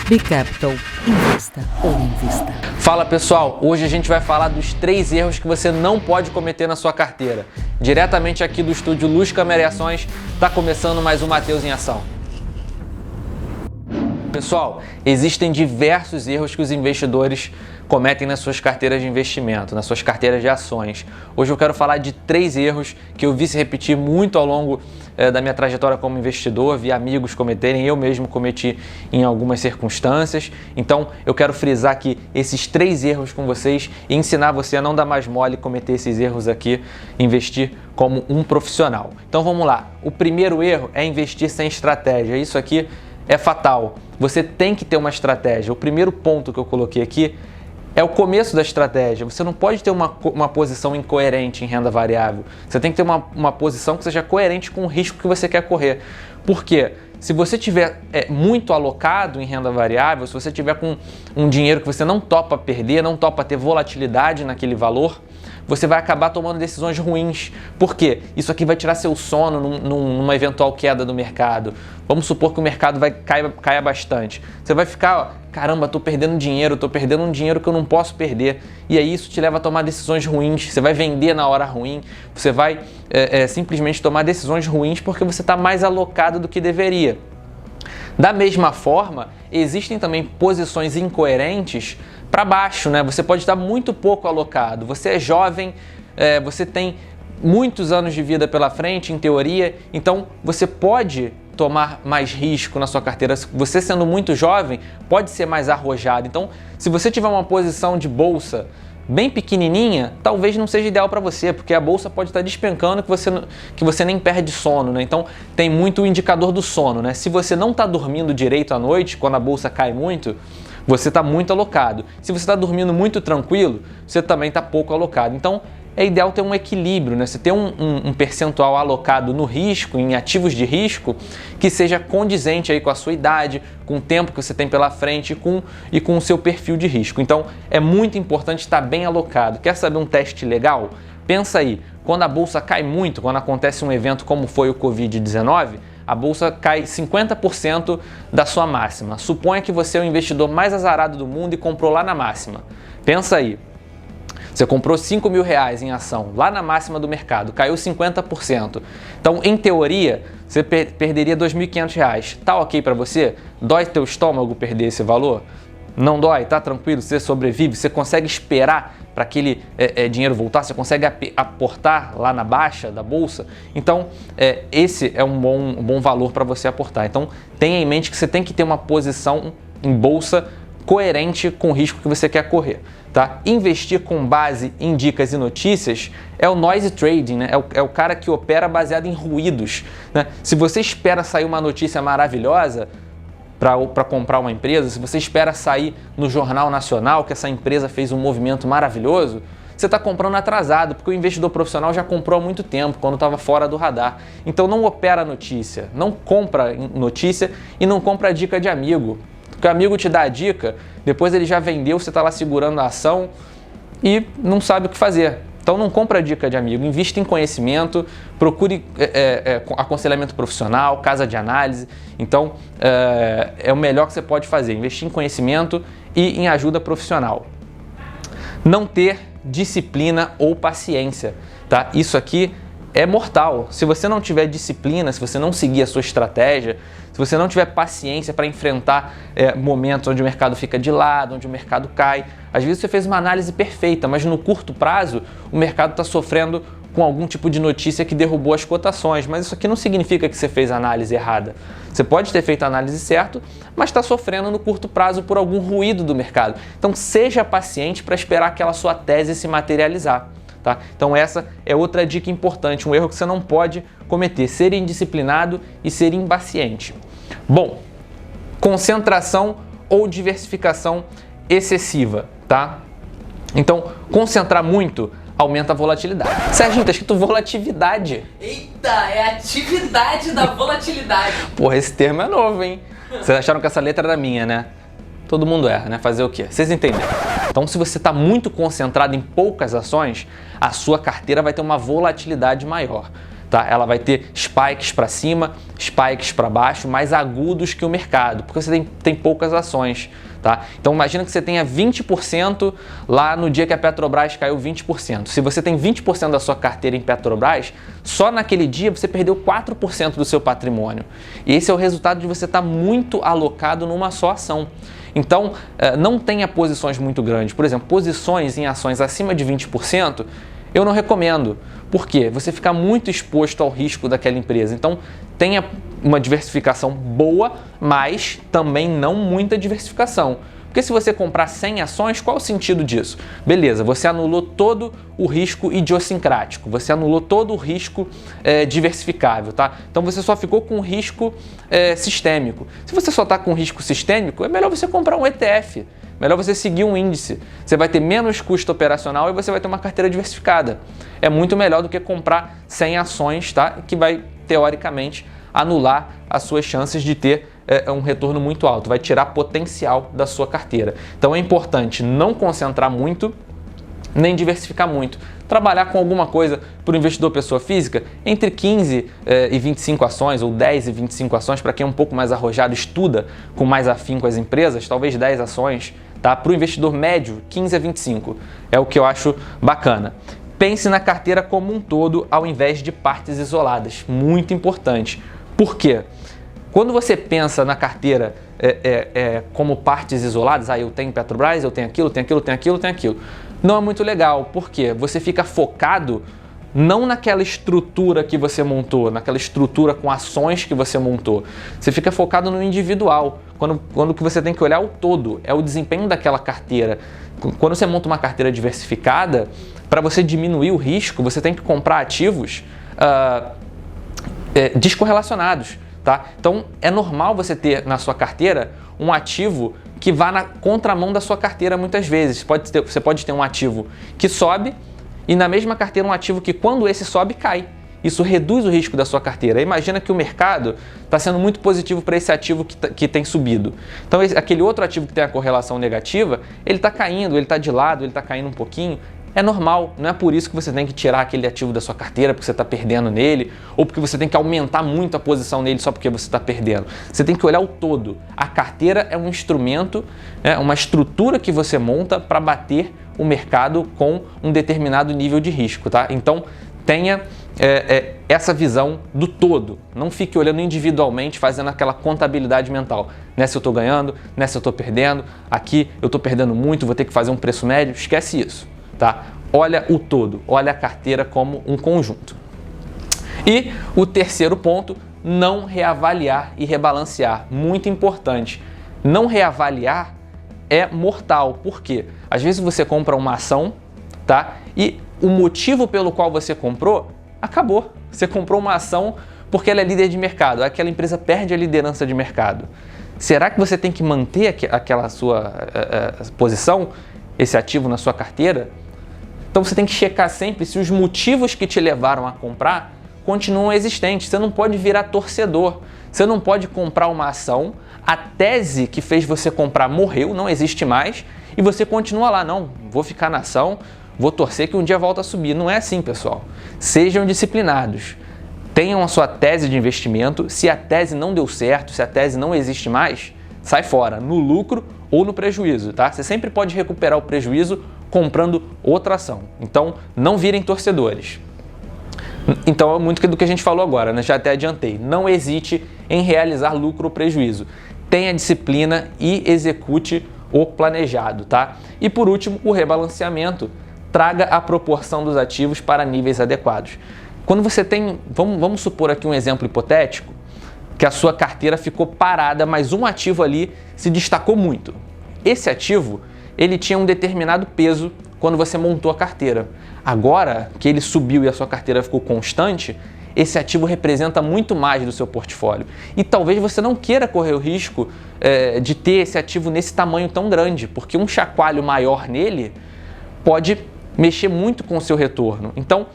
Bicapital, invista ou invista. Fala pessoal, hoje a gente vai falar dos 3 erros que você não pode cometer na sua carteira. Diretamente aqui do estúdio Luz Câmera e Ações, está começando mais um Matheus em Ação. Pessoal, existem diversos erros que os investidores cometem nas suas carteiras de investimento, nas suas carteiras de ações. Hoje eu quero falar de 3 erros que eu vi se repetir muito ao longo da minha trajetória como investidor, vi amigos cometerem, eu mesmo cometi em algumas circunstâncias. Então eu quero frisar aqui esses 3 erros com vocês e ensinar você a não dar mais mole e cometer esses erros aqui, investir como um profissional. Então vamos lá, o primeiro erro é investir sem estratégia. Isso aqui é fatal. Você tem que ter uma estratégia. O primeiro ponto que eu coloquei aqui é o começo da estratégia. Você não pode ter uma posição incoerente em renda variável. Você tem que ter uma posição que seja coerente com o risco que você quer correr. Por quê? Se você tiver muito alocado em renda variável, se você tiver com um dinheiro que você não topa perder, não topa ter volatilidade naquele valor, você vai acabar tomando decisões ruins. Por quê? Isso aqui vai tirar seu sono numa eventual queda do mercado. Vamos supor que o mercado caia bastante. Você vai ficar, ó, caramba, estou perdendo um dinheiro que eu não posso perder. E aí isso te leva a tomar decisões ruins. Você vai vender na hora ruim, você vai simplesmente tomar decisões ruins porque você está mais alocado do que deveria. Da mesma forma, existem também posições incoerentes para baixo, né? Você pode estar muito pouco alocado. Você é jovem, você tem muitos anos de vida pela frente, em teoria, então você pode tomar mais risco na sua carteira. Você sendo muito jovem, pode ser mais arrojado. Então, se você tiver uma posição de bolsa bem pequenininha, talvez não seja ideal para você, porque a bolsa pode estar despencando que você nem perde sono, né? Então tem muito o indicador do sono, né? Se você não está dormindo direito à noite, quando a bolsa cai muito, você está muito alocado. Se você está dormindo muito tranquilo, você também está pouco alocado. Então é ideal ter um equilíbrio, né? Você ter um percentual alocado no risco, em ativos de risco, que seja condizente aí com a sua idade, com o tempo que você tem pela frente e com o seu perfil de risco. Então é muito importante estar bem alocado. Quer saber um teste legal? Pensa aí, quando a bolsa cai muito, quando acontece um evento como foi o Covid-19, a bolsa cai 50% da sua máxima. Suponha que você é o investidor mais azarado do mundo e comprou lá na máxima. Pensa aí. Você comprou R$5.000 em ação, lá na máxima do mercado, caiu 50%. Então, em teoria, você perderia R$2.500. Tá ok para você? Dói teu estômago perder esse valor? Não dói? Tá tranquilo? Você sobrevive? Você consegue esperar para aquele dinheiro voltar? Você consegue aportar lá na baixa da bolsa? Então, esse é um bom valor para você aportar. Então, tenha em mente que você tem que ter uma posição em bolsa coerente com o risco que você quer correr. Tá? Investir com base em dicas e notícias é o noise trading, né? É o cara que opera baseado em ruídos, né? Se você espera sair uma notícia maravilhosa para comprar uma empresa, se você espera sair no Jornal Nacional que essa empresa fez um movimento maravilhoso, você está comprando atrasado, porque o investidor profissional já comprou há muito tempo, quando estava fora do radar. Então não opera notícia, não compra notícia e não compra dica de amigo. Porque o amigo te dá a dica, depois ele já vendeu, você está lá segurando a ação e não sabe o que fazer. Então não compra dica de amigo, invista em conhecimento, procure aconselhamento profissional, casa de análise. Então é o melhor que você pode fazer, investir em conhecimento e em ajuda profissional. Não ter disciplina ou paciência, tá? Isso aqui é mortal. Se você não tiver disciplina, se você não seguir a sua estratégia, se você não tiver paciência para enfrentar momentos onde o mercado fica de lado, onde o mercado cai, às vezes você fez uma análise perfeita, mas no curto prazo o mercado está sofrendo com algum tipo de notícia que derrubou as cotações, mas isso aqui não significa que você fez a análise errada. Você pode ter feito a análise certa, mas está sofrendo no curto prazo por algum ruído do mercado. Então seja paciente para esperar aquela sua tese se materializar. Tá? Então essa é outra dica importante, um erro que você não pode cometer, ser indisciplinado e ser impaciente. Bom, concentração ou diversificação excessiva, tá? Então, concentrar muito aumenta a volatilidade. Serginho, tá escrito volatilidade. Eita, é atividade da volatilidade. Porra, esse termo é novo, hein? Vocês acharam que essa letra era minha, né? Todo mundo erra, né? Fazer o quê? Vocês entenderam? Então, se você está muito concentrado em poucas ações, a sua carteira vai ter uma volatilidade maior. tá? Ela vai ter spikes para cima, spikes para baixo, mais agudos que o mercado, porque você tem poucas ações, tá? Então imagina que você tenha 20% lá no dia que a Petrobras caiu 20%. Se você tem 20% da sua carteira em Petrobras, só naquele dia você perdeu 4% do seu patrimônio. E esse é o resultado de você estar muito alocado numa só ação. Então, não tenha posições muito grandes. Por exemplo, posições em ações acima de 20%, eu não recomendo. Por quê? Você fica muito exposto ao risco daquela empresa. Então, tenha uma diversificação boa, mas também não muita diversificação. Porque se você comprar 100 ações, qual é o sentido disso? Beleza, você anulou todo o risco idiosincrático, você anulou todo o risco diversificável, tá? Então você só ficou com o risco sistêmico. Se você só está com risco sistêmico, é melhor você comprar um ETF, melhor você seguir um índice. Você vai ter menos custo operacional e você vai ter uma carteira diversificada. É muito melhor do que comprar 100 ações, tá? Que vai, teoricamente, anular as suas chances de ter um retorno muito alto, vai tirar potencial da sua carteira. Então é importante não concentrar muito, nem diversificar muito. Trabalhar com alguma coisa para o investidor pessoa física, entre 15 e 25 ações, ou 10 e 25 ações, para quem é um pouco mais arrojado, estuda com mais afinco as empresas, talvez 10 ações, tá? Para o investidor médio, 15 a 25, é o que eu acho bacana. Pense na carteira como um todo, ao invés de partes isoladas, muito importante. Por quê? Quando você pensa na carteira como partes isoladas, eu tenho Petrobras, eu tenho aquilo, tenho aquilo, tenho aquilo, tenho aquilo, não é muito legal, porque você fica focado não naquela estrutura que você montou, naquela estrutura com ações que você montou, você fica focado no individual, quando que você tem que olhar o todo, é o desempenho daquela carteira. Quando você monta uma carteira diversificada, para você diminuir o risco, você tem que comprar ativos descorrelacionados. Tá? Então é normal você ter na sua carteira um ativo que vá na contramão da sua carteira muitas vezes. Você pode ter um ativo que sobe e na mesma carteira um ativo que quando esse sobe cai. Isso reduz o risco da sua carteira. Imagina que o mercado está sendo muito positivo para esse ativo que tem subido. Então aquele outro ativo que tem a correlação negativa, ele está caindo, ele está de lado, ele está caindo um pouquinho. É normal, não é por isso que você tem que tirar aquele ativo da sua carteira porque você está perdendo nele, ou porque você tem que aumentar muito a posição nele só porque você está perdendo. Você tem que olhar o todo. A carteira é um instrumento, uma estrutura que você monta para bater o mercado com um determinado nível de risco, tá? Então tenha essa visão do todo. Não fique olhando individualmente, fazendo aquela contabilidade mental. Nessa eu estou ganhando, nessa eu estou perdendo, aqui eu estou perdendo muito, vou ter que fazer um preço médio. Esquece isso. Tá? Olha o todo, olha a carteira como um conjunto. E o terceiro ponto, não reavaliar e rebalancear. Muito importante. Não reavaliar é mortal. Por quê? Às vezes você compra uma ação, tá? E o motivo pelo qual você comprou acabou. Você comprou uma ação porque ela é líder de mercado. Aquela empresa perde a liderança de mercado. Será que você tem que manter aquela sua posição, esse ativo na sua carteira? Então você tem que checar sempre se os motivos que te levaram a comprar continuam existentes. Você não pode virar torcedor. Você não pode comprar uma ação, a tese que fez você comprar morreu, não existe mais, e você continua lá. Não, vou ficar na ação, vou torcer que um dia volta a subir. Não é assim, pessoal. Sejam disciplinados. Tenham a sua tese de investimento. Se a tese não deu certo, se a tese não existe mais, sai fora, no lucro ou no prejuízo, tá? Você sempre pode recuperar o prejuízo comprando outra ação. Então, não virem torcedores. Então, é muito do que a gente falou agora, né? Já até adiantei. Não hesite em realizar lucro ou prejuízo. Tenha disciplina e execute o planejado, tá? E por último, o rebalanceamento. Traga a proporção dos ativos para níveis adequados. Quando você tem, vamos supor aqui um exemplo hipotético, que a sua carteira ficou parada, mas um ativo ali se destacou muito. Esse ativo, ele tinha um determinado peso quando você montou a carteira. Agora que ele subiu e a sua carteira ficou constante, esse ativo representa muito mais do seu portfólio. E talvez você não queira correr o risco de ter esse ativo nesse tamanho tão grande, porque um chacoalho maior nele pode mexer muito com o seu retorno. Então,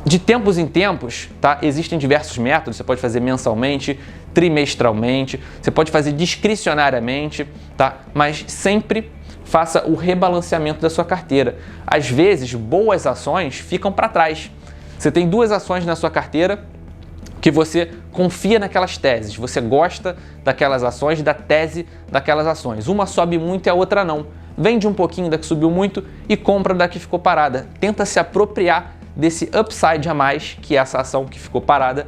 de tempos em tempos, tá? Existem diversos métodos, você pode fazer mensalmente, trimestralmente, você pode fazer discricionariamente, tá? Mas sempre faça o rebalanceamento da sua carteira. Às vezes, boas ações ficam para trás. Você tem duas ações na sua carteira que você confia naquelas teses, você gosta daquelas ações, da tese daquelas ações. Uma sobe muito e a outra não. Vende um pouquinho da que subiu muito e compra da que ficou parada. Tenta se apropriar desse upside a mais que essa ação que ficou parada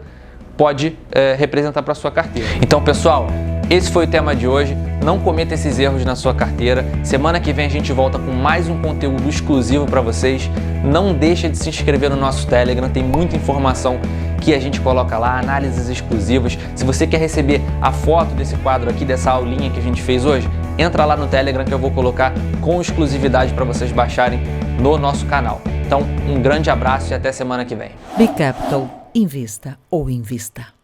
pode representar para a sua carteira. Então, pessoal, esse foi o tema de hoje. Não cometa esses erros na sua carteira. Semana que vem a gente volta com mais um conteúdo exclusivo para vocês. Não deixa de se inscrever no nosso Telegram, tem muita informação que a gente coloca lá, análises exclusivas. Se você quer receber a foto desse quadro aqui, dessa aulinha que a gente fez hoje, entra lá no Telegram que eu vou colocar com exclusividade para vocês baixarem no nosso canal. Então, um grande abraço e até semana que vem. B Capital. Invista ou invista.